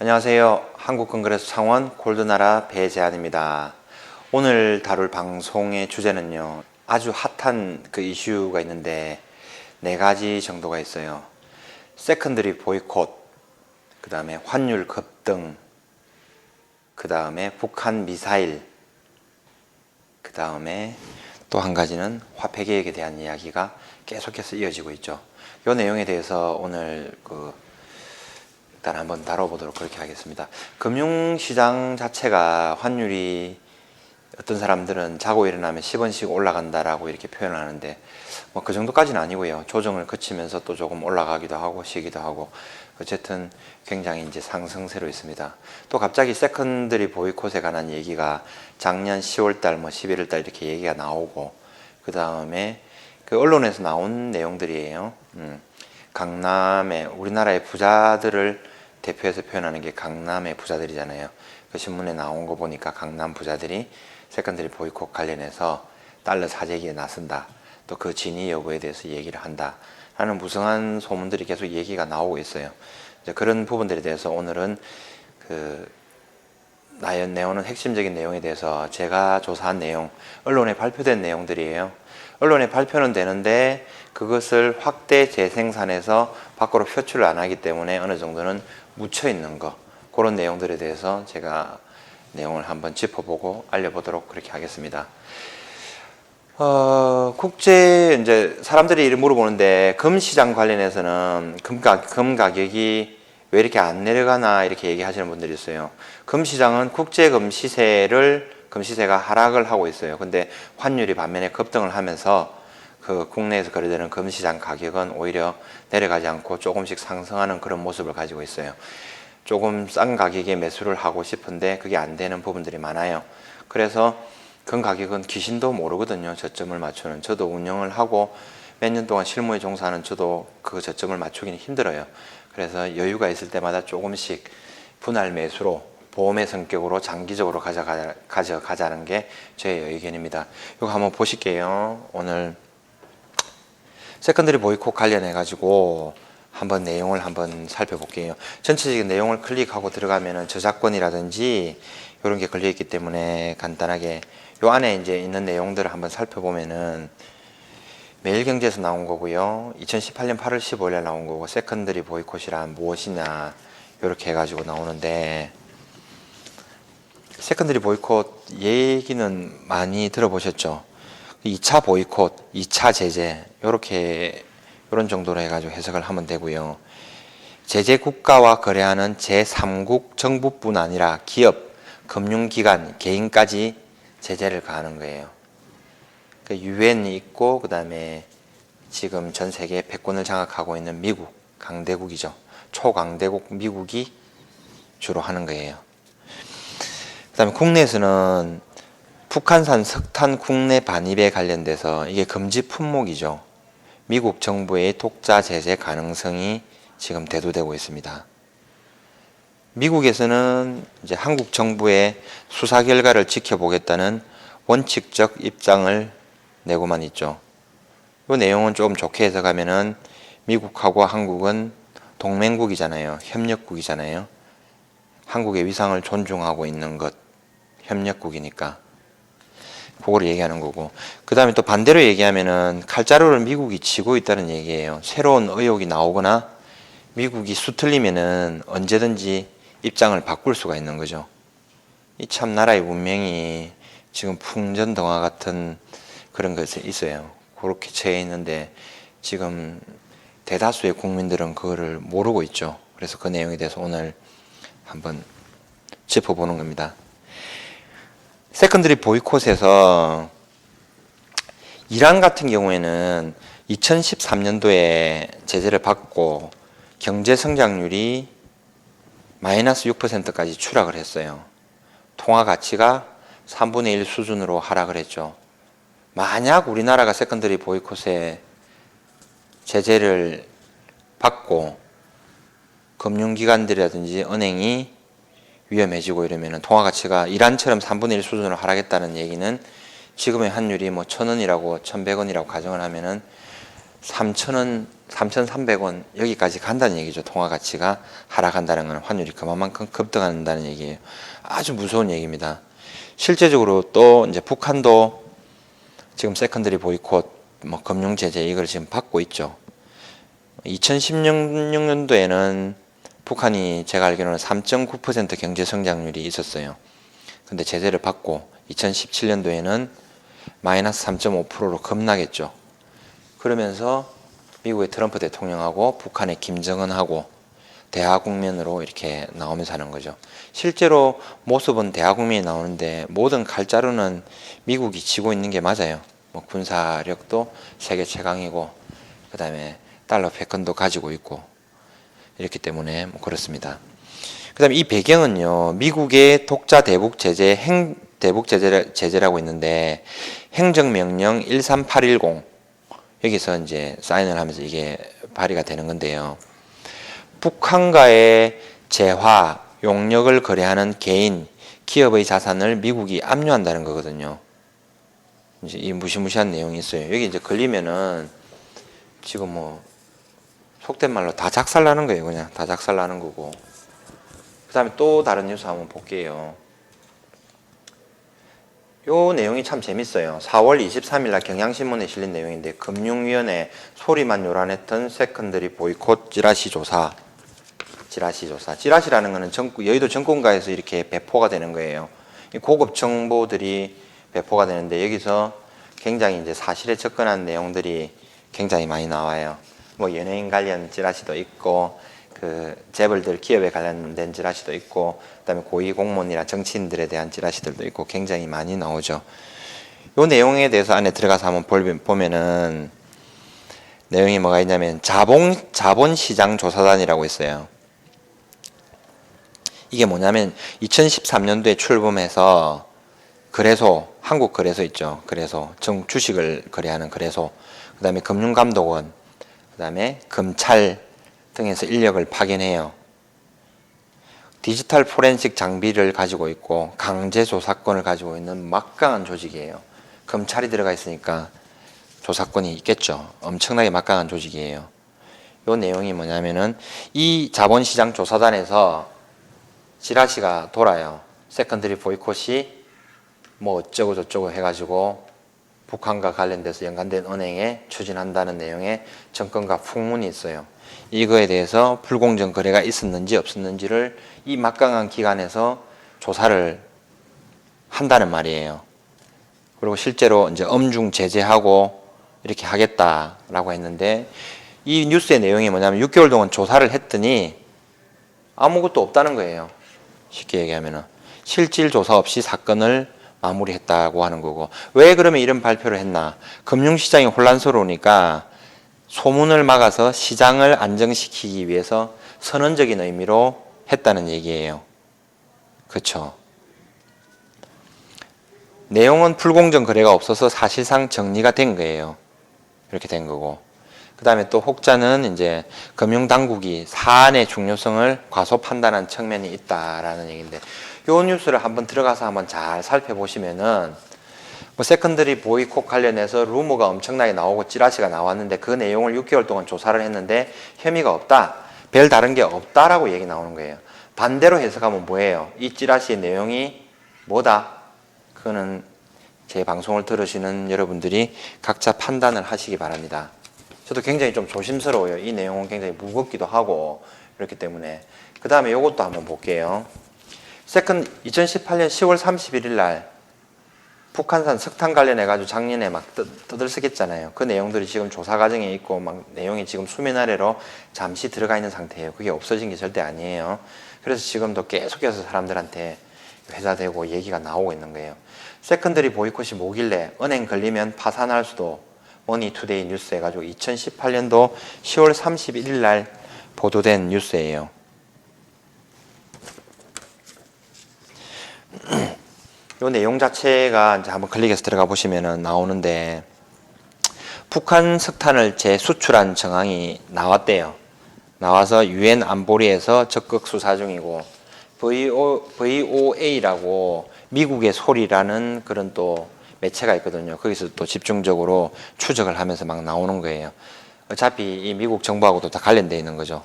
안녕하세요. 한국con그레스 창원 골드나라 배재한입니다. 오늘 다룰 방송의 주제는요, 아주 핫한 그 이슈가 있는데 네 가지 정도가 있어요. 세컨더리 보이콧, 그 다음에 환율 급등, 그 다음에 북한 미사일, 그 다음에 또 한 가지는 화폐 개혁에 대한 이야기가 계속해서 이어지고 있죠. 이 내용에 대해서 오늘 일단 한번 다뤄보도록 그렇게 하겠습니다. 금융시장 자체가 환율이 어떤 사람들은 자고 일어나면 10원씩 올라간다라고 이렇게 표현을 하는데 뭐 그 정도까지는 아니고요. 조정을 거치면서 또 조금 올라가기도 하고 쉬기도 하고 어쨌든 굉장히 이제 상승세로 있습니다. 또 갑자기 세컨더리 보이콧에 관한 얘기가 작년 10월달, 뭐 11월달 이렇게 얘기가 나오고 그 다음에 그 언론에서 나온 내용들이에요. 강남의 우리나라의 부자들을 대표해서 표현하는 게 강남의 부자들이잖아요. 그 신문에 나온 거 보니까 강남 부자들이 세컨더리 보이콧 관련해서 달러 사재기에 나선다. 또 그 진위 여부에 대해서 얘기를 한다. 하는 무성한 소문들이 계속 얘기가 나오고 있어요. 이제 그런 부분들에 대해서 오늘은 내오는 핵심적인 내용에 대해서 제가 조사한 내용, 언론에 발표된 내용들이에요. 언론에 발표는 되는데 그것을 확대 재생산해서 밖으로 표출을 안 하기 때문에 어느 정도는 묻혀 있는 거, 그런 내용들에 대해서 제가 내용을 한번 짚어보고 알려보도록 그렇게 하겠습니다. 이제 사람들이 물어보는데 금 시장 관련해서는 금 가격이 왜 이렇게 안 내려가나 이렇게 얘기하시는 분들이 있어요. 금 시장은 국제 금 시세가 하락을 하고 있어요. 근데 환율이 반면에 급등을 하면서 그 국내에서 거래되는 금 시장 가격은 오히려 내려가지 않고 조금씩 상승하는 그런 모습을 가지고 있어요. 조금 싼 가격에 매수를 하고 싶은데 그게 안 되는 부분들이 많아요. 그래서 금 가격은 귀신도 모르거든요. 저점을 맞추는. 저도 운영을 하고 몇 년 동안 실무에 종사하는 저도 그 저점을 맞추기는 힘들어요. 그래서 여유가 있을 때마다 조금씩 분할 매수로 보험의 성격으로 장기적으로 가져가자는 게 제 의견입니다. 이거 한번 보실게요. 오늘 세컨더리 보이콧 관련해 가지고 한번 내용을 한번 살펴볼게요. 전체적인 내용을 클릭하고 들어가면은 저작권이라든지 이런 게 걸려 있기 때문에 간단하게 요 안에 이제 있는 내용들을 한번 살펴보면은 매일경제에서 나온 거고요. 2018년 8월 15일에 나온 거고, 세컨더리 보이콧이란 무엇이냐 이렇게 해가지고 나오는데, 세컨더리 보이콧 얘기는 많이 들어보셨죠? 2차 보이콧, 2차 제재 이런 정도로 해가지고 해석을 하면 되고요. 제재 국가와 거래하는 제3국 정부뿐 아니라 기업, 금융기관, 개인까지 제재를 가하는 거예요. 그 유엔이 있고 그 다음에 지금 전 세계 패권을 장악하고 있는 미국, 강대국이죠. 초강대국 미국이 주로 하는 거예요. 그 다음에 국내에서는 북한산 석탄 국내 반입에 관련돼서 이게 금지 품목이죠. 미국 정부의 독자 제재 가능성이 지금 대두되고 있습니다. 미국에서는 이제 한국 정부의 수사 결과를 지켜보겠다는 원칙적 입장을 내고만 있죠. 이 내용은 조금 좋게 해석하면은 미국하고 한국은 동맹국이잖아요. 협력국이잖아요. 한국의 위상을 존중하고 있는 것, 협력국이니까. 그걸 얘기하는 거고. 그 다음에 또 반대로 얘기하면은 칼자루를 미국이 쥐고 있다는 얘기예요. 새로운 의혹이 나오거나 미국이 수틀리면은 언제든지 입장을 바꿀 수가 있는 거죠. 이 참 나라의 운명이 지금 풍전등화 같은 그런 것이 있어요. 그렇게 처해 있는데 지금 대다수의 국민들은 그거를 모르고 있죠. 그래서 그 내용에 대해서 오늘 한번 짚어보는 겁니다. 세컨더리 보이콧에서 이란 같은 경우에는 2013년도에 제재를 받고 경제 성장률이 마이너스 6%까지 추락을 했어요. 통화 가치가 3분의 1 수준으로 하락을 했죠. 만약 우리나라가 세컨더리 보이콧에 제재를 받고 금융기관들이라든지 은행이 위험해지고 이러면 통화 가치가 이란처럼 3분의 1 수준으로 하락했다는 얘기는 지금의 환율이 뭐 1,000원이라고 1,100원이라고 가정을 하면은 3,000원, 3,300원 여기까지 간다는 얘기죠. 통화 가치가 하락한다는 건 환율이 그만큼 급등한다는 얘기예요. 아주 무서운 얘기입니다. 실제적으로 또 이제 북한도 지금 세컨더리 보이콧, 뭐 금융 제재 이걸 지금 받고 있죠. 2016년도에는 북한이 제가 알기로는 3.9% 경제 성장률이 있었어요. 근데 제재를 받고 2017년도에는 마이너스 3.5%로 급락했죠. 그러면서 미국의 트럼프 대통령하고 북한의 김정은하고 대화 국면으로 이렇게 나오면서 하는 거죠. 실제로 모습은 대화 국면이 나오는데 모든 칼자루는 미국이 쥐고 있는 게 맞아요. 뭐 군사력도 세계 최강이고 그다음에 달러 패권도 가지고 있고 이렇기 때문에 뭐 그렇습니다. 그다음에 이 배경은요. 미국의 독자 대북 제재 대북 제재라고 있는데 행정명령 13810 여기서 이제 사인을 하면서 이게 발의가 되는 건데요. 북한과의 재화, 용역을 거래하는 개인, 기업의 자산을 미국이 압류한다는 거거든요. 이제 이 무시무시한 내용이 있어요. 여기 이제 걸리면은 지금 뭐 속된 말로 다 작살나는 거예요. 그냥 다 작살나는 거고. 그 다음에 또 다른 뉴스 한번 볼게요. 요 내용이 참 재밌어요. 4월 23일 날 경향신문에 실린 내용인데 금융위원회 소리만 요란했던 세컨더리 보이콧 찌라시 조사. 찌라시라는 거는 여의도 정권가에서 이렇게 배포가 되는 거예요. 고급 정보들이 배포가 되는데 여기서 굉장히 이제 사실에 접근한 내용들이 굉장히 많이 나와요. 뭐 연예인 관련 찌라시도 있고 그 재벌들 기업에 관련된 찌라시도 있고 그다음에 고위 공무원이나 정치인들에 대한 찌라시들도 있고 굉장히 많이 나오죠. 요 내용에 대해서 안에 들어가서 한번 보면은 내용이 뭐가 있냐면 자본시장 조사단이라고 있어요. 이게 뭐냐면 2013년도에 출범해서 거래소, 한국 거래소 있죠. 거래소, 주식을 거래하는 거래소, 그 다음에 금융감독원, 그 다음에 검찰 등에서 인력을 파견해요. 디지털 포렌식 장비를 가지고 있고 강제 조사권을 가지고 있는 막강한 조직이에요. 검찰이 들어가 있으니까 조사권이 있겠죠. 엄청나게 막강한 조직이에요. 요 내용이 뭐냐면은 이 자본시장 조사단에서 찌라시가 돌아요. 세컨더리 보이콧이 뭐 어쩌고 저쩌고 해가지고 북한과 관련돼서 연관된 은행에 추진한다는 내용의 정권과 풍문이 있어요. 이거에 대해서 불공정 거래가 있었는지 없었는지를 이 막강한 기관에서 조사를 한다는 말이에요. 그리고 실제로 이제 엄중 제재하고 이렇게 하겠다라고 했는데 이 뉴스의 내용이 뭐냐면 6개월 동안 조사를 했더니 아무것도 없다는 거예요. 쉽게 얘기하면은 실질 조사 없이 사건을 마무리했다고 하는 거고. 왜 그러면 이런 발표를 했나? 금융시장이 혼란스러우니까 소문을 막아서 시장을 안정시키기 위해서 선언적인 의미로 했다는 얘기예요. 그렇죠? 내용은 불공정 거래가 없어서 사실상 정리가 된 거예요. 이렇게 된 거고. 그 다음에 또 혹자는 이제 금융당국이 사안의 중요성을 과소 판단한 측면이 있다라는 얘기인데 요 뉴스를 한번 들어가서 한번 잘 살펴보시면은 뭐 세컨더리 보이콧 관련해서 루머가 엄청나게 나오고 찌라시가 나왔는데 그 내용을 6개월 동안 조사를 했는데 혐의가 없다, 별 다른 게 없다라고 얘기 나오는 거예요. 반대로 해석하면 뭐예요? 이 찌라시의 내용이 뭐다? 그거는 제 방송을 들으시는 여러분들이 각자 판단을 하시기 바랍니다. 저도 굉장히 좀 조심스러워요. 이 내용은 굉장히 무겁기도 하고 그렇기 때문에. 그 다음에 이것도 한번 볼게요. 2018년 10월 31일 날 북한산 석탄 관련해가지고 작년에 막 떠들썩했잖아요. 그 내용들이 지금 조사 과정에 있고 막 내용이 지금 수면 아래로 잠시 들어가 있는 상태예요. 그게 없어진 게 절대 아니에요. 그래서 지금도 계속해서 사람들한테 회자되고 얘기가 나오고 있는 거예요. 세컨더리 보이콧이 뭐길래 은행 걸리면 파산할 수도 머니투데이 뉴스 해가지고 2018년도 10월 31일 날 보도된 뉴스예요. 이 내용 자체가 이제 한번 클릭해서 들어가 보시면은 나오는데 북한 석탄을 재수출한 정황이 나왔대요. 나와서 유엔 안보리에서 적극 수사 중이고 VOA라고 미국의 소리라는 그런 또 매체가 있거든요. 거기서 또 집중적으로 추적을 하면서 막 나오는 거예요. 어차피 이 미국 정부하고도 다 관련되어 있는 거죠.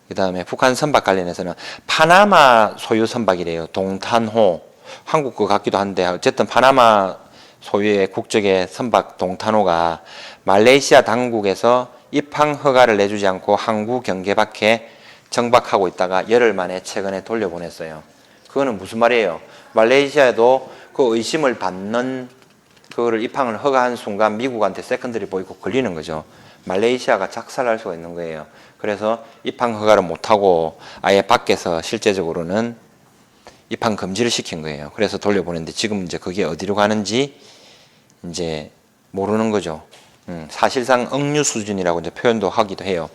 그 다음에 북한 선박 관련해서는 파나마 소유 선박이래요. 동탄호. 한국 거 같기도 한데 어쨌든 파나마 소유의 국적의 선박 동탄호가 말레이시아 당국에서 입항 허가를 내주지 않고 항구 경계 밖에 정박하고 있다가 열흘 만에 최근에 돌려보냈어요. 그거는 무슨 말이에요? 말레이시아에도 그 의심을 받는 그거를 입항을 허가한 순간 미국한테 세컨더리 보이콧 걸리는 거죠. 말레이시아가 작살날 수가 있는 거예요. 그래서 입항 허가를 못하고 아예 밖에서 실제적으로는 입항 금지를 시킨 거예요. 그래서 돌려보냈는데 지금 이제 그게 어디로 가는지 이제 모르는 거죠. 사실상 억류 수준이라고 이제 표현도 하기도 해요.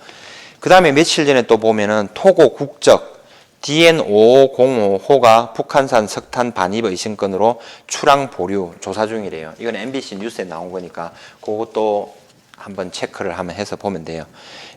그 다음에 며칠 전에 또 보면은 토고 국적 DN5505호가 북한산 석탄 반입 의심건으로 출항 보류 조사 중이래요. 이건 MBC 뉴스에 나온 거니까 그것도 한번 체크를 한번 해서 보면 돼요.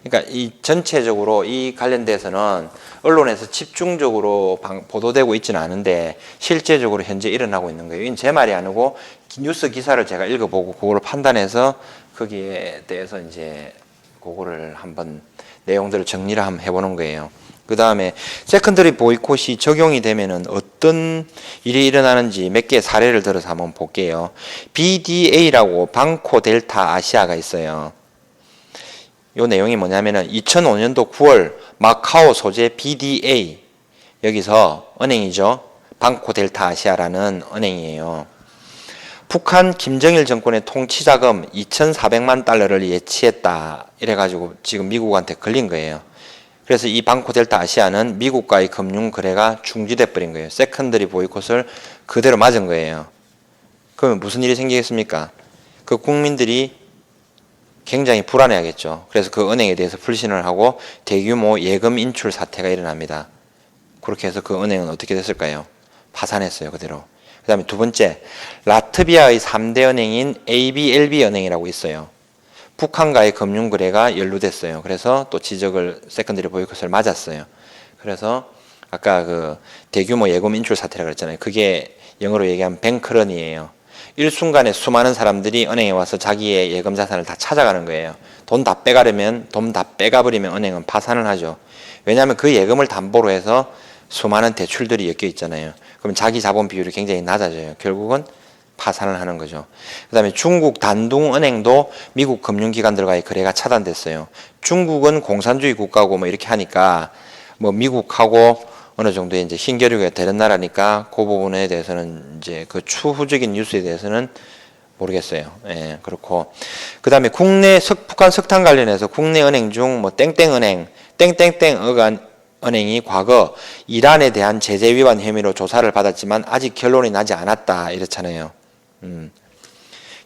그러니까 이 전체적으로 이 관련돼서는 언론에서 집중적으로 보도되고 있지는 않은데 실제적으로 현재 일어나고 있는 거예요. 이건 제 말이 아니고 뉴스 기사를 제가 읽어보고 그거를 판단해서 거기에 대해서 이제 그거를 한번 내용들을 정리를 한번 해보는 거예요. 그 다음에 세컨더리 보이콧이 적용이 되면은 어떤 일이 일어나는지 몇 개의 사례를 들어서 한번 볼게요. BDA라고 방코 델타 아시아가 있어요. 요 내용이 뭐냐면은 2005년도 9월 마카오 소재 BDA 여기서 은행이죠. 방코 델타 아시아라는 은행이에요. 북한 김정일 정권의 통치자금 2,400만 달러를 예치했다. 이래가지고 지금 미국한테 걸린 거예요. 그래서 이 방코 델타 아시아는 미국과의 금융 거래가 중지돼 버린 거예요. 세컨더리 보이콧을 그대로 맞은 거예요. 그러면 무슨 일이 생기겠습니까? 그 국민들이 굉장히 불안해하겠죠. 그래서 그 은행에 대해서 불신을 하고 대규모 예금 인출 사태가 일어납니다. 그렇게 해서 그 은행은 어떻게 됐을까요? 파산했어요, 그대로. 그 다음에 두 번째, 라트비아의 3대 은행인 ABLB 은행이라고 있어요. 북한과의 금융 거래가 연루됐어요. 그래서 또 지적을 세컨더리 보이콧을 맞았어요. 그래서 아까 그 대규모 예금 인출 사태라고 그랬잖아요. 그게 영어로 얘기하면 뱅크런이에요. 일순간에 수많은 사람들이 은행에 와서 자기의 예금 자산을 다 찾아가는 거예요. 돈 다 빼가버리면 은행은 파산을 하죠. 왜냐하면 그 예금을 담보로 해서 수많은 대출들이 엮여 있잖아요. 그럼 자기 자본 비율이 굉장히 낮아져요. 결국은 파산을 하는 거죠. 그 다음에 중국 단둥은행도 미국 금융기관들과의 거래가 차단됐어요. 중국은 공산주의 국가고 뭐 이렇게 하니까 뭐 미국하고 어느 정도의 이제 hin겨류가 되는 나라니까 그 부분에 대해서는 이제 그 추후적인 뉴스에 대해서는 모르겠어요. 예, 그렇고. 그 다음에 국내 북한 석탄 관련해서 국내 은행 중 뭐 땡땡은행, 땡땡땡 은행이 과거 이란에 대한 제재 위반 혐의로 조사를 받았지만 아직 결론이 나지 않았다. 이렇잖아요.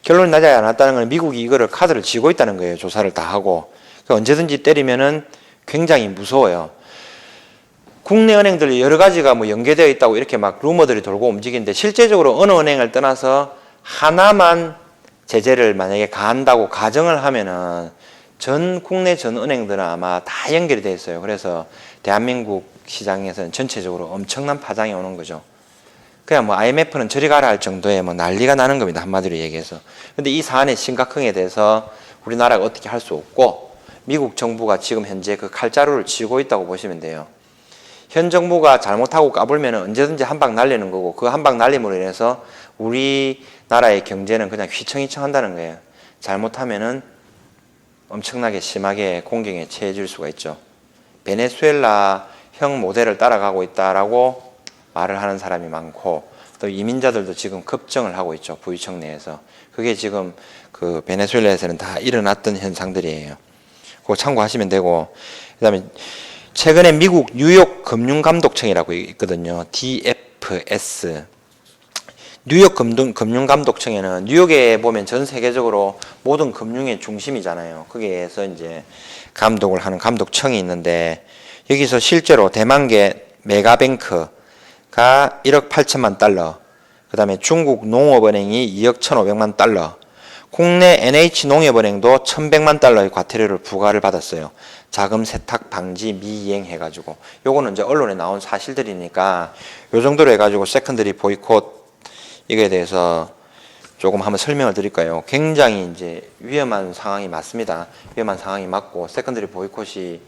결론이 나지 않았다는 건 미국이 이거를 카드를 쥐고 있다는 거예요. 조사를 다 하고. 그러니까 언제든지 때리면은 굉장히 무서워요. 국내 은행들이 여러 가지가 뭐 연계되어 있다고 이렇게 막 루머들이 돌고 움직이는데 실제적으로 어느 은행을 떠나서 하나만 제재를 만약에 가한다고 가정을 하면은 국내 전 은행들은 아마 다 연결이 되어 있어요. 그래서 대한민국 시장에서는 전체적으로 엄청난 파장이 오는 거죠. 그냥 뭐 IMF는 저리 가라 할 정도의 뭐 난리가 나는 겁니다. 한마디로 얘기해서. 근데 이 사안의 심각성에 대해서 우리나라가 어떻게 할 수 없고 미국 정부가 지금 현재 그 칼자루를 쥐고 있다고 보시면 돼요. 현 정부가 잘못하고 까불면 언제든지 한 방 날리는 거고 그 한 방 날림으로 인해서 우리나라의 경제는 그냥 휘청휘청 한다는 거예요. 잘못하면은 엄청나게 심하게 공경에 처해질 수가 있죠. 베네수엘라형 모델을 따라가고 있다라고 말을 하는 사람이 많고 또 이민자들도 지금 급증을 하고 있죠. 부유층 내에서. 그게 지금 그 베네수엘라에서는 다 일어났던 현상들이에요. 그거 참고하시면 되고 그다음에 최근에 미국 뉴욕 금융감독청이라고 있거든요. DFS. 뉴욕 금융감독청에는 뉴욕에 보면 전 세계적으로 모든 금융의 중심이잖아요. 거기에서 이제 감독을 하는 감독청이 있는데 여기서 실제로 대만계 메가뱅크가 1억 8천만 달러, 그 다음에 중국 농업은행이 2억 1,500만 달러, 국내 NH농협은행도 1,100만 달러의 과태료를 부과를 받았어요. 자금 세탁 방지 미이행 해가지고 요거는 이제 언론에 나온 사실들이니까 요 정도로 해가지고 세컨더리 보이콧 이거에 대해서 조금 한번 설명을 드릴 거예요. 굉장히 이제 위험한 상황이 맞습니다. 위험한 상황이 맞고 세컨더리 보이콧이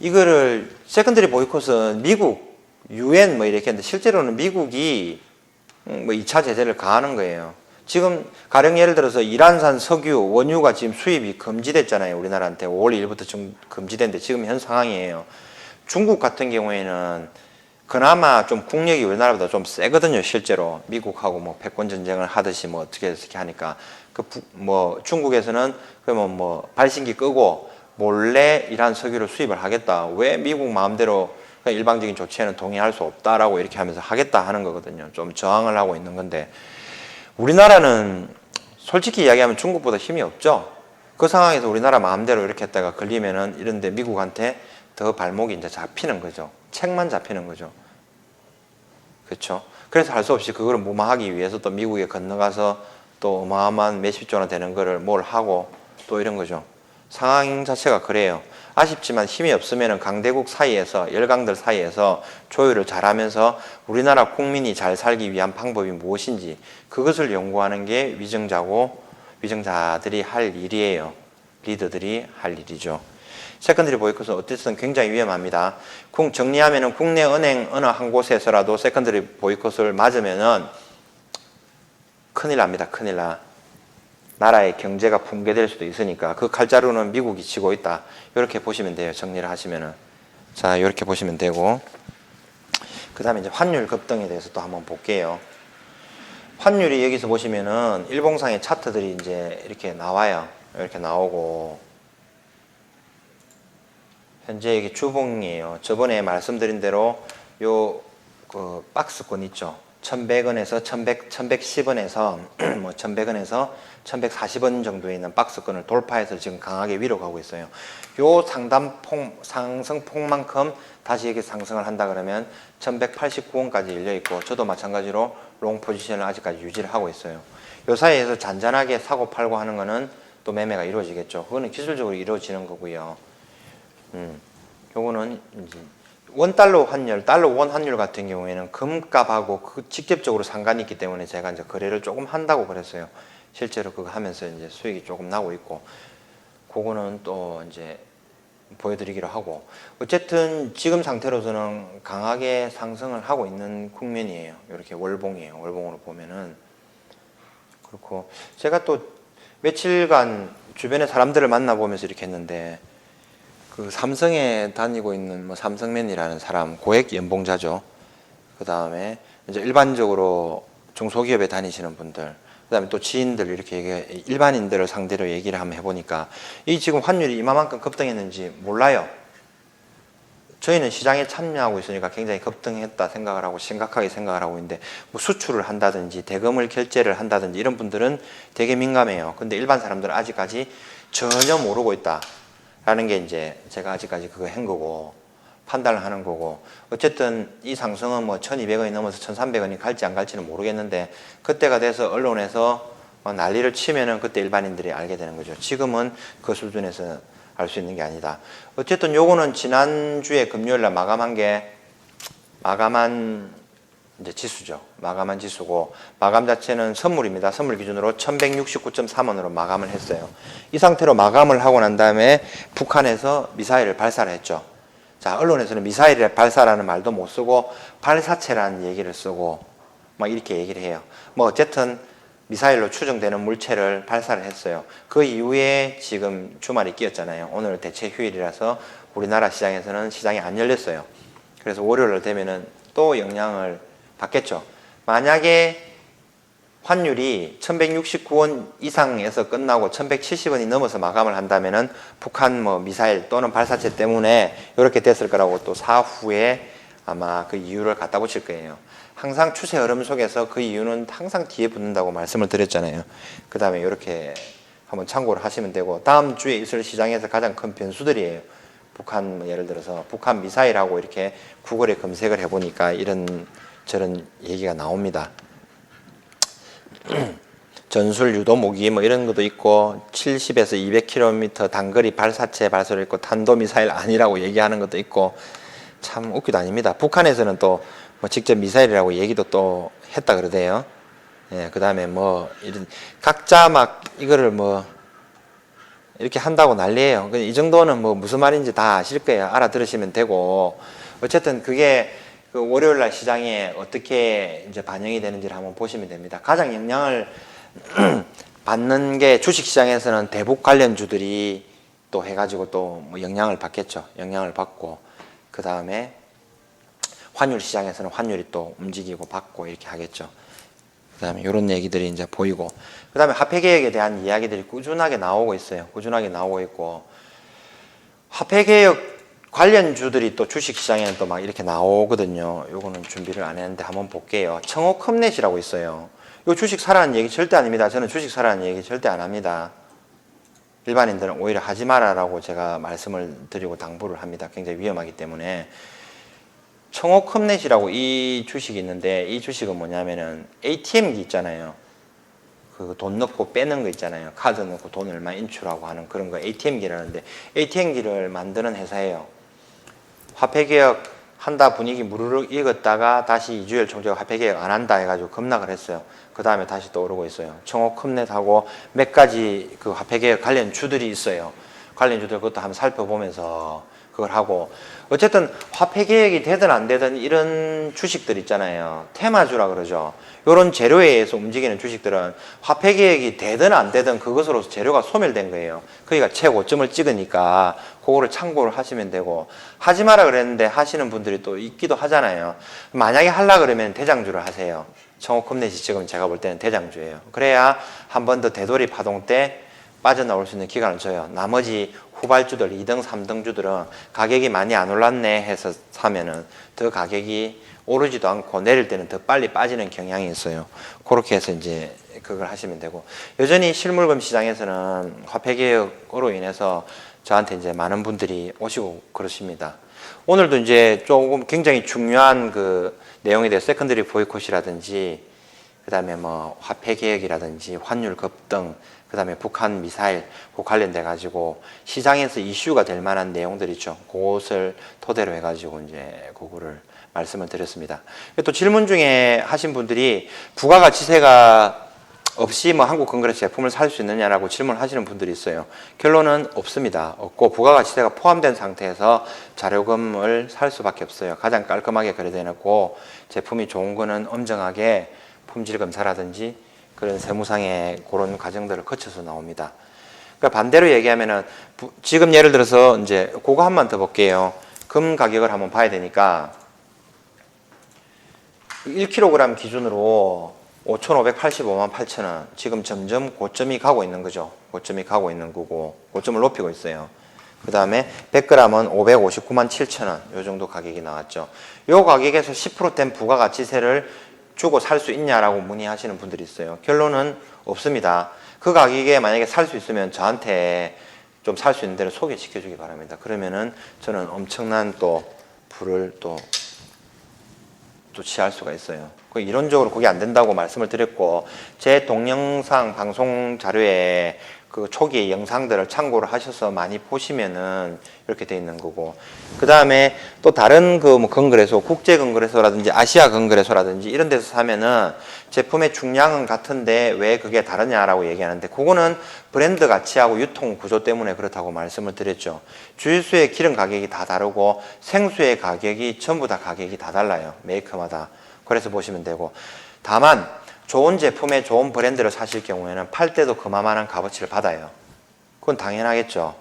이거를 세컨더리 보이콧은 미국 UN 뭐 이렇게 했는데 실제로는 미국이 뭐 2차 제재를 가하는 거예요. 지금 가령 예를 들어서 이란산 석유 원유가 지금 수입이 금지됐잖아요. 우리나라한테 5월 1일부터 좀 금지됐는데 지금 현 상황이에요. 중국 같은 경우에는 그나마 좀 국력이 우리나라보다 좀 세거든요. 실제로 미국하고 뭐 패권 전쟁을 하듯이 뭐 어떻게 하니까 뭐 중국에서는 그러면 뭐 발신기 끄고 몰래 이란 석유를 수입을 하겠다. 왜 미국 마음대로 일방적인 조치에는 동의할 수 없다라고 이렇게 하면서 하겠다 하는 거거든요. 좀 저항을 하고 있는 건데 우리나라는 솔직히 이야기하면 중국보다 힘이 없죠. 그 상황에서 우리나라 마음대로 이렇게 했다가 걸리면은 이런데 미국한테 더 발목이 이제 잡히는 거죠. 책만 잡히는 거죠. 그렇죠. 그래서 할 수 없이 그거를 무마하기 위해서 또 미국에 건너가서 또 어마어마한 몇십조 원 되는 거를 뭘 하고 또 이런 거죠. 상황 자체가 그래요. 아쉽지만 힘이 없으면 강대국 사이에서 열강들 사이에서 조율을 잘하면서 우리나라 국민이 잘 살기 위한 방법이 무엇인지 그것을 연구하는 게 위정자들이 할 일이에요. 리더들이 할 일이죠. 세컨더리 보이콧은 어쨌든 굉장히 위험합니다. 정리하면은 국내 은행 어느 한 곳에서라도 세컨더리 보이콧을 맞으면은 큰일 납니다. 큰일 나. 나라의 경제가 붕괴될 수도 있으니까 그 칼자루는 미국이 쥐고 있다. 이렇게 보시면 돼요. 정리를 하시면은. 자, 이렇게 보시면 되고. 그 다음에 이제 환율 급등에 대해서 또 한번 볼게요. 환율이 여기서 보시면은 일봉상의 차트들이 이제 이렇게 나와요. 이렇게 나오고. 현재 이게 주봉이에요. 저번에 말씀드린 대로 요 그 박스권 있죠. 1100원에서 1110원에서 뭐 1100원에서 1140원 정도에 있는 박스권을 돌파해서 지금 강하게 위로 가고 있어요. 요 상승폭만큼 다시 이렇게 상승을 한다 그러면 1189원까지 열려 있고 저도 마찬가지로 롱 포지션을 아직까지 유지를 하고 있어요. 요 사이에서 잔잔하게 사고 팔고 하는 거는 또 매매가 이루어지겠죠. 그거는 기술적으로 이루어지는 거고요. 요거는 이제 원달러 환율, 달러 원 환율 같은 경우에는 금값하고 직접적으로 상관이 있기 때문에 제가 이제 거래를 조금 한다고 그랬어요. 실제로 그거 하면서 이제 수익이 조금 나고 있고, 그거는 또 이제 보여드리기로 하고, 어쨌든 지금 상태로서는 강하게 상승을 하고 있는 국면이에요. 이렇게 월봉이에요. 월봉으로 보면은. 그렇고, 제가 또 며칠간 주변의 사람들을 만나보면서 이렇게 했는데, 그 삼성에 다니고 있는 뭐 삼성맨이라는 사람, 고액 연봉자죠. 그 다음에 이제 일반적으로 중소기업에 다니시는 분들, 그 다음에 또 지인들 이렇게 일반인들을 상대로 얘기를 한번 해보니까 이 지금 환율이 이만큼 급등했는지 몰라요. 저희는 시장에 참여하고 있으니까 굉장히 급등했다 생각을 하고 심각하게 생각을 하고 있는데 뭐 수출을 한다든지 대금을 결제를 한다든지 이런 분들은 되게 민감해요. 근데 일반 사람들은 아직까지 전혀 모르고 있다. 라는 게 이제 제가 아직까지 그거 한 거고 판단을 하는 거고 어쨌든 이 상승은 뭐 1200원이 넘어서 1300원이 갈지 안 갈지는 모르겠는데 그때가 돼서 언론에서 난리를 치면은 그때 일반인들이 알게 되는 거죠. 지금은 그 수준에서 알 수 있는 게 아니다. 어쨌든 요거는 지난주에 금요일날 마감한 이제 지수죠. 마감한 지수고 마감 자체는 선물입니다. 선물 기준으로 1169.3원으로 마감을 했어요. 이 상태로 마감을 하고 난 다음에 북한에서 미사일을 발사를 했죠. 자, 언론에서는 미사일의 발사라는 말도 못 쓰고 발사체라는 얘기를 쓰고 막 이렇게 얘기를 해요. 뭐 어쨌든 미사일로 추정되는 물체를 발사를 했어요. 그 이후에 지금 주말이 끼었잖아요. 오늘 대체 휴일이라서 우리나라 시장에서는 시장이 안 열렸어요. 그래서 월요일 되면은 또 영향을 받겠죠. 만약에 환율이 1169원 이상에서 끝나고 1170원이 넘어서 마감을 한다면은 북한 뭐 미사일 또는 발사체 때문에 이렇게 됐을 거라고 또 사후에 아마 그 이유를 갖다 붙일 거예요. 항상 추세 흐름 속에서 그 이유는 항상 뒤에 붙는다고 말씀을 드렸잖아요. 그 다음에 이렇게 한번 참고를 하시면 되고 다음 주에 있을 시장에서 가장 큰 변수들이에요. 북한 예를 들어서 북한 미사일하고 이렇게 구글에 검색을 해보니까 이런 저런 얘기가 나옵니다. 전술 유도 무기 뭐 이런 것도 있고 70에서 200km 단거리 발사체 발사를 있고 탄도미사일 아니라고 얘기하는 것도 있고 참 웃기도 아닙니다. 북한에서는 또 뭐 직접 미사일이라고 얘기도 또 했다 그러대요. 예, 그 다음에 뭐 이런 각자 막 이거를 뭐 이렇게 한다고 난리예요. 이 정도는 뭐 무슨 말인지 다 아실 거예요. 알아들으시면 되고. 어쨌든 그게 그 월요일 날 시장에 어떻게 이제 반영이 되는지를 한번 보시면 됩니다. 가장 영향을 받는 게 주식 시장에서는 대북 관련주들이 또 해가지고 또 뭐 영향을 받겠죠. 영향을 받고 그 다음에 환율 시장에서는 환율이 또 움직이고 받고 이렇게 하겠죠. 그 다음에 이런 얘기들이 이제 보이고 그 다음에 화폐개혁에 대한 이야기들이 꾸준하게 나오고 있어요. 꾸준하게 나오고 있고 화폐개혁 관련주들이 또 주식시장에는 또 막 이렇게 나오거든요. 요거는 준비를 안 했는데 한번 볼게요. 청호컴넷이라고 있어요. 요 주식 사라는 얘기 절대 아닙니다. 저는 주식 사라는 얘기 절대 안 합니다. 일반인들은 오히려 하지 마라라고 제가 말씀을 드리고 당부를 합니다. 굉장히 위험하기 때문에. 청호컴넷이라고 이 주식이 있는데 이 주식은 뭐냐면은 ATM기 있잖아요. 그 돈 넣고 빼는 거 있잖아요. 카드 넣고 돈 얼마 인출하고 하는 그런 거 ATM기라는데 ATM기를 만드는 회사예요. 화폐개혁 한다 분위기 무르르 익었다가 다시 이주열 총재가 화폐개혁 안 한다 해가지고 급락을 했어요. 그 다음에 다시 또 오르고 있어요. 청호컴넷하고 몇 가지 그 화폐개혁 관련 주들이 있어요. 관련 주들 그것도 한번 살펴보면서 그걸 하고 어쨌든 화폐개혁이 되든 안 되든 이런 주식들 있잖아요. 테마주라 그러죠. 이런 재료에 의해서 움직이는 주식들은 화폐개혁이 되든 안 되든 그것으로서 재료가 소멸된 거예요. 그러니까 최고점을 찍으니까 그거를 참고를 하시면 되고 하지 마라 그랬는데 하시는 분들이 또 있기도 하잖아요. 만약에 하려 그러면 대장주를 하세요. 청호컴넷이 지금 제가 볼 때는 대장주예요. 그래야 한 번 더 되돌이 파동 때 빠져나올 수 있는 기간을 줘요. 나머지 후발주들 2등, 3등 주들은 가격이 많이 안 올랐네 해서 사면은 더 가격이 오르지도 않고 내릴 때는 더 빨리 빠지는 경향이 있어요. 그렇게 해서 이제 그걸 하시면 되고 여전히 실물금 시장에서는 화폐개혁으로 인해서 저한테 이제 많은 분들이 오시고 그러십니다. 오늘도 이제 조금 굉장히 중요한 그 내용에 대해 세컨더리 보이콧이라든지 그 다음에 뭐 화폐개혁이라든지 환율 급등 그 다음에 북한 미사일 그 관련돼 가지고 시장에서 이슈가 될 만한 내용들 있죠. 그것을 토대로 해 가지고 이제 그거를 말씀을 드렸습니다. 또 질문 중에 하신 분들이 부가가치세가 없이 뭐 한국 건그레스 제품을 살 수 있느냐라고 질문을 하시는 분들이 있어요. 결론은 없습니다. 없고 부가가치세가 포함된 상태에서 자료금을 살 수밖에 없어요. 가장 깔끔하게 거래되어 놓고 제품이 좋은 거는 엄정하게 품질 검사라든지 그런 세무상의 그런 과정들을 거쳐서 나옵니다. 그러니까 반대로 얘기하면은 지금 예를 들어서 이제 그거 한 번 더 볼게요. 금 가격을 한번 봐야 되니까 1kg 기준으로 5,585만 8천원 지금 점점 고점이 가고 있는 거죠. 고점이 가고 있는 거고 고점을 높이고 있어요. 그 다음에 100g은 559만 7천원 요 정도 가격이 나왔죠. 요 가격에서 10%된 부가가치세를 주고 살 수 있냐라고 문의하시는 분들이 있어요. 결론은 없습니다. 그 가격에 만약에 살 수 있으면 저한테 좀 살 수 있는 데를 소개시켜 주기 바랍니다. 그러면은 저는 엄청난 또 불을 또 취할 수가 있어요. 이론적으로 그게 안 된다고 말씀을 드렸고 제 동영상 방송 자료에 그 초기 영상들을 참고를 하셔서 많이 보시면은 이렇게 돼 있는 거고 그 다음에 또 다른 그 뭐 건거래소 국제 건거래소라든지 아시아 건거래소라든지 이런 데서 사면은 제품의 중량은 같은데 왜 그게 다르냐라고 얘기하는데 그거는 브랜드 가치하고 유통 구조 때문에 그렇다고 말씀을 드렸죠. 주유수의 기름 가격이 다 다르고 생수의 가격이 전부 다 가격이 다 달라요. 메이커마다. 그래서 보시면 되고 다만 좋은 제품에 좋은 브랜드를 사실 경우에는 팔 때도 그만한 값어치를 받아요. 그건 당연하겠죠.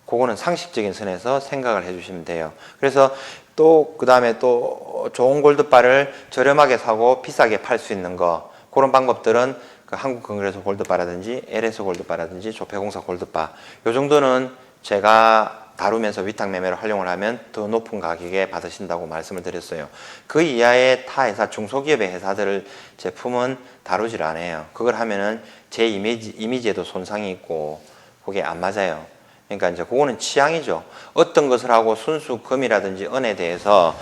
그거는 상식적인 선에서 생각을 해주시면 돼요. 그래서 또 그 다음에 또 좋은 골드바를 저렴하게 사고 비싸게 팔 수 있는 거 그런 방법들은 그 한국건그레소 골드바라든지 LS 골드바라든지 조폐공사 골드바 요 정도는 제가 다루면서 위탁 매매로 활용을 하면 더 높은 가격에 받으신다고 말씀을 드렸어요. 그 이하의 타 회사, 중소기업의 회사들 제품은 다루질 않아요. 그걸 하면은 제 이미지에도 손상이 있고 그게 안 맞아요. 그러니까 이제 그거는 취향이죠. 어떤 것을 하고 순수 금이라든지 은에 대해서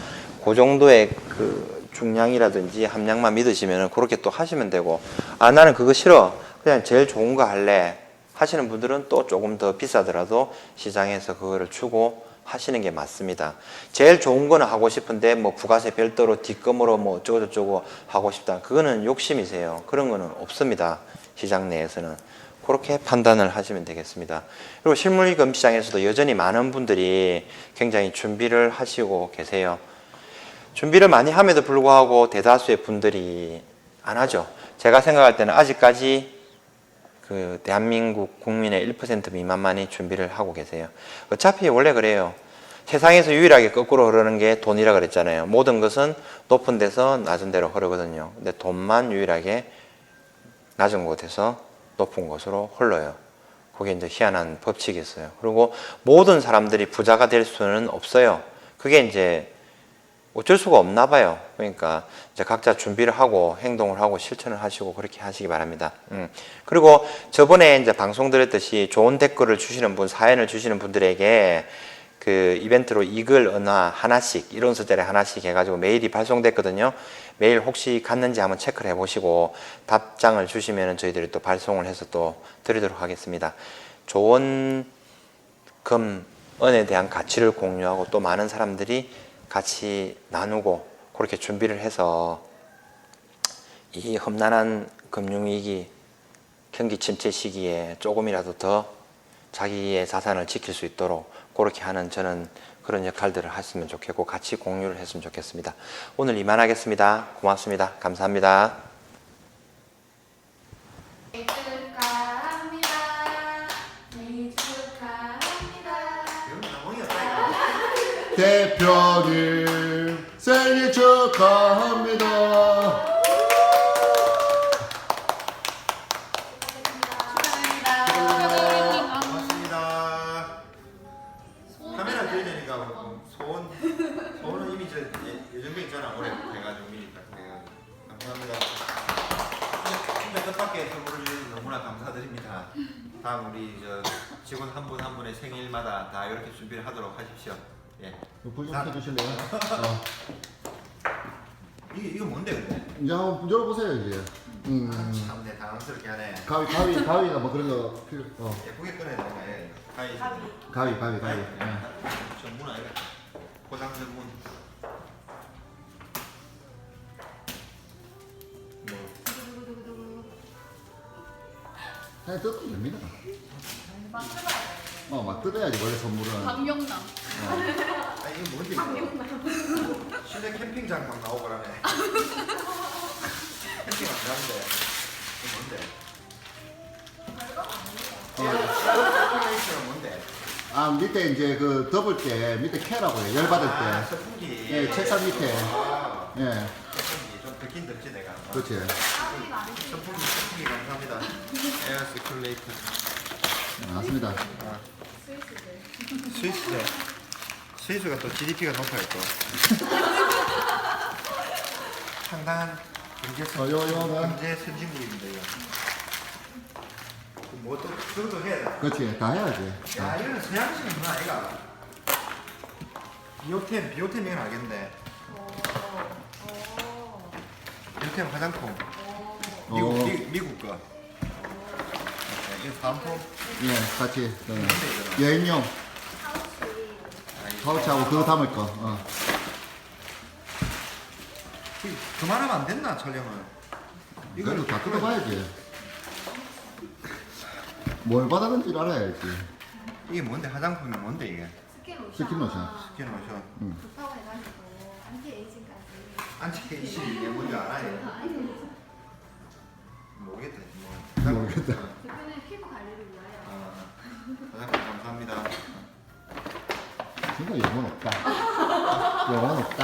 그 정도의 그 중량이라든지 함량만 믿으시면은 그렇게 또 하시면 되고 아 나는 그거 싫어. 그냥 제일 좋은 거 할래. 하시는 분들은 또 조금 더 비싸더라도 시장에서 그거를 주고 하시는 게 맞습니다. 제일 좋은 거는 하고 싶은데 뭐 부가세 별도로 뒷금으로 뭐 어쩌고저쩌고 하고 싶다. 그거는 욕심이세요. 그런 거는 없습니다. 시장 내에서는. 그렇게 판단을 하시면 되겠습니다. 그리고 실물임금 시장에서도 여전히 많은 분들이 굉장히 준비를 하시고 계세요. 준비를 많이 함에도 불구하고 대다수의 분들이 안 하죠. 제가 생각할 때는 아직까지 그 대한민국 국민의 1% 미만만이 준비를 하고 계세요. 어차피 원래 그래요. 세상에서 유일하게 거꾸로 흐르는 게 돈이라 그랬잖아요. 모든 것은 높은 데서 낮은 데로 흐르거든요. 근데 돈만 유일하게 낮은 곳에서 높은 곳으로 흘러요. 그게 이제 희한한 법칙이 있어요. 그리고 모든 사람들이 부자가 될 수는 없어요. 그게 이제 어쩔 수가 없나 봐요. 그러니까 이제 각자 준비를 하고 행동을 하고 실천을 하시고 그렇게 하시기 바랍니다. 그리고 저번에 이제 방송 드렸듯이 좋은 댓글을 주시는 분, 사연을 주시는 분들에게 그 이벤트로 이글 은화 하나씩, 이론 서재리 하나씩 해가지고 메일이 발송됐거든요. 메일 혹시 갔는지 한번 체크를 해보시고 답장을 주시면 저희들이 또 발송을 해서 또 드리도록 하겠습니다. 좋은 은에 대한 가치를 공유하고 또 많은 사람들이 같이 나누고 그렇게 준비를 해서 이 험난한 금융위기, 경기 침체 시기에 조금이라도 더 자기의 자산을 지킬 수 있도록 그렇게 하는 저는 그런 역할들을 했으면 좋겠고 같이 공유를 했으면 좋겠습니다. 오늘 이만하겠습니다. 고맙습니다. 감사합니다. 생일 축하합니다. 생일 축하합니다. 대표님 생일 축하합니다. 고맙습니다. 카메라 켜야 되니까 소원은 이미 예정돼 있잖아. 올해 해가지고 미니까 감사합니다. 진짜 뜻밖의 선물을 주셔서 너무나 감사드립니다. 다음 우리 직원 한 분 한 분의 생일마다 다 이렇게 준비를 하도록 하십시오. 예. 불 좀 켜주실래요? 이거 뭔데 근데? 이제 한번 열어보세요 이제. 참내 당황스럽게 하네. 가위나 뭐 그런 거 필요. 예쁘게 꺼내야 되나? 예. 가위. 전문 아이가 포장 전문. 그냥 뜯으면 됩니다. 막 뜯어야지 원래 선물은. 박명남. 이거 뭔지 이거. 실내 캠핑장 막 나오고 그러네. 캠핑 안 가는데. 이거 뭔데? 서큘레이터는 뭔데? 밑에 이제 그 덮을 때 밑에 캐라고 해요. 열 받을 때. 선풍기. 예, 책상 밑에. 선풍기 좀 듣긴 듣지 내가. 그렇지. 선풍기 감사합니다. 에어 서큘레이터. 맞습니다. 스위스가 또 GDP가 높아요 또. 상당한 경제 선진국입니다 이거. 뭐또 그것도 해야 돼. 그렇지. 다 해야지. 야 이거는 서양식인 건 아이가. 비오템 이건 알겠는데. 비오템 화장품. 미국 거. 이거 사은품. 예, 같이. 여행용 파우치하고 그거 담을 거. 그만하면 안 됐나 촬영을? 이거 다 뜯어봐야지. 뭘 받았는지 알아야지. 이게 뭔데 화장품이 뭔데 이게? 스킨로션. 스킨로션. 좋다고 해가지고 안티에이징까지. 안티에이징 이게 뭔지 알아요? 모르겠다. 모르겠다. 대표님 피부 관리를 위하여. 화장품 감사합니다. 진짜 영혼 없다. 영혼 없다.